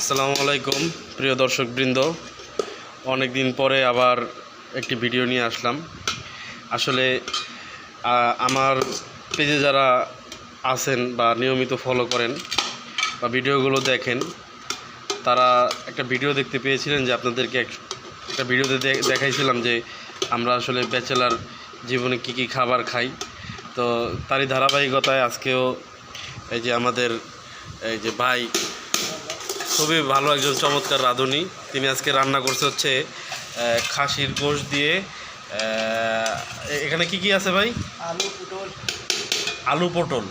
আসসালামু আলাইকুম প্রিয় দর্শকবৃন্দ, অনেক দিন পরে আবার একটি ভিডিও নিয়ে আসলাম। আসলে আমার পেজে যারা আছেন বা নিয়মিত ফলো করেন বা ভিডিওগুলো দেখেন, তারা একটা ভিডিও দেখতে পেয়েছিলেন যে আপনাদেরকে একটা ভিডিওতে দেখাইছিলাম যে আমরা আসলে ব্যাচেলার জীবনে কি কি খাবার খাই। তো তারই ধারাবাহিকতায় আজকেও এই যে আমাদের এই যে ভাই খুবই ভালো একজন চমৎকার রাঁধুনি, তিনি আজকে রান্না করছে হচ্ছে খাসির গোশত দিয়ে। এখানে কি কি আছে ভাই? আলু পটল।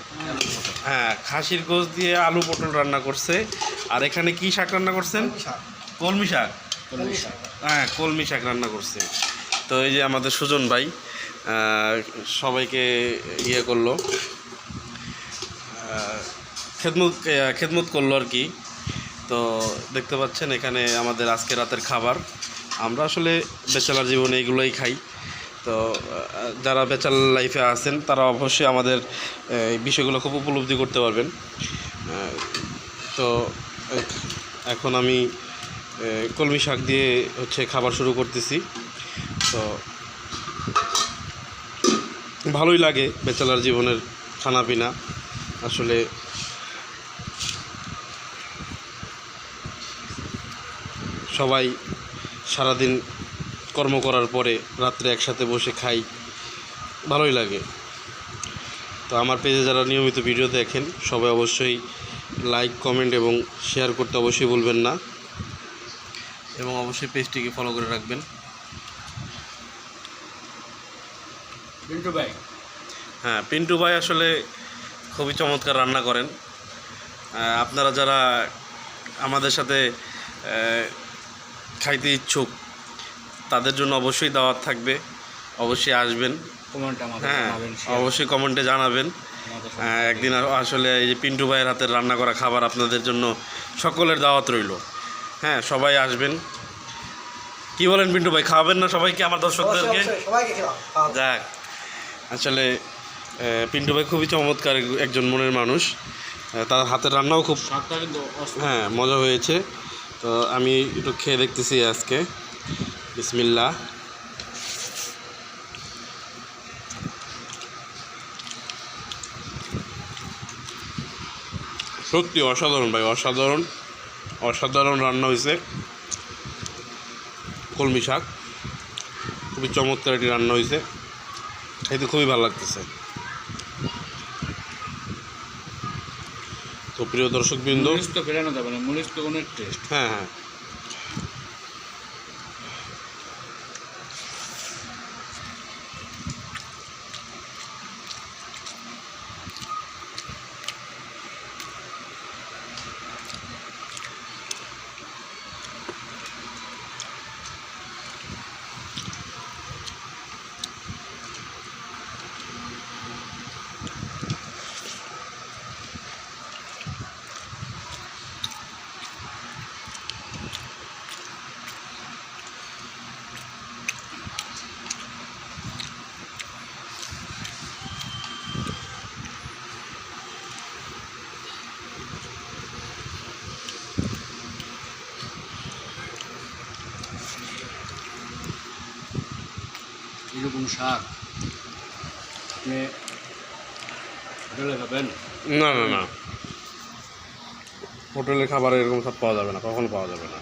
হ্যাঁ, খাসির গোশত দিয়ে আলু পটল রান্না করছে। আর এখানে কি শাক রান্না করছেন? কলমি শাক। হ্যাঁ, কলমি শাক রান্না করছে। তো এই যে আমাদের সুজন ভাই সবাইকে করলো, খেদমত করলো আর কি। তো দেখতে পাচ্ছেন এখানে আমাদের আজকে রাতের খাবার। আমরা আসলে ব্যাচেলার জীবনে এগুলোই খাই। তো যারা ব্যাচেলার লাইফে আছেন তারা অবশ্যই আমাদের এই বিষয়গুলো খুব উপলব্ধি করতে পারবেন। তো এখন আমি কলমি শাক দিয়ে খাবার শুরু করতেছি। তো ভালোই লাগে ব্যাচেলার জীবনের খানাপিনা। আসলে সবাই সারাদিন কর্ম করার পরে রাত্রে একসাথে বসে খাই, ভালোই লাগে। তো আমার পেজে যারা নিয়মিত ভিডিও দেখেন সবাই অবশ্যই লাইক, কমেন্ট এবং শেয়ার করতে অবশ্যই ভুলবেন না, এবং অবশ্যই পেজটিকে ফলো করে রাখবেন। পিন্টু ভাই, হ্যাঁ, পিন্টু ভাই আসলে খুবই চমৎকার রান্না করেন। আপনারা যারা আমাদের সাথে খাইতে ইচ্ছুক তাদের জন্য অবশ্যই দাওয়াত থাকবে, অবশ্যই আসবেন। হ্যাঁ, অবশ্যই কমেন্টে জানাবেন। একদিন আসলে এই যে পিন্টু ভাইয়ের হাতের রান্না করা খাবার আপনাদের জন্য সকলের দাওয়াত রইল। হ্যাঁ, সবাই আসবেন। কি বলেন পিন্টু ভাই, খাওয়াবেন না সবাইকে, আমার দর্শকদেরকে? যাক, আসলে পিন্টু ভাই খুবই চমৎকার একজন মনের মানুষ। তার হাতের রান্নাও খুব মজা হয়েছে। তো আমি একটু খেয়ে দেখতেছি আজকে। বিসমিল্লাহ। সত্যি অসাধারণ ভাই, অসাধারণ রান্না হয়েছে। কলমি শাক খুবই চমৎকার একটি রান্না হয়েছে, খাইতে খুবই ভালো লাগতেছে। তো প্রিয় দর্শকবৃন্দ, হ্যাঁ হ্যাঁ, এরকম শাক আপনি হোটেলে খাবেন? না না না, হোটেলের খাবারে এরকম সব পাওয়া যাবে না, কখনো পাওয়া যাবে না।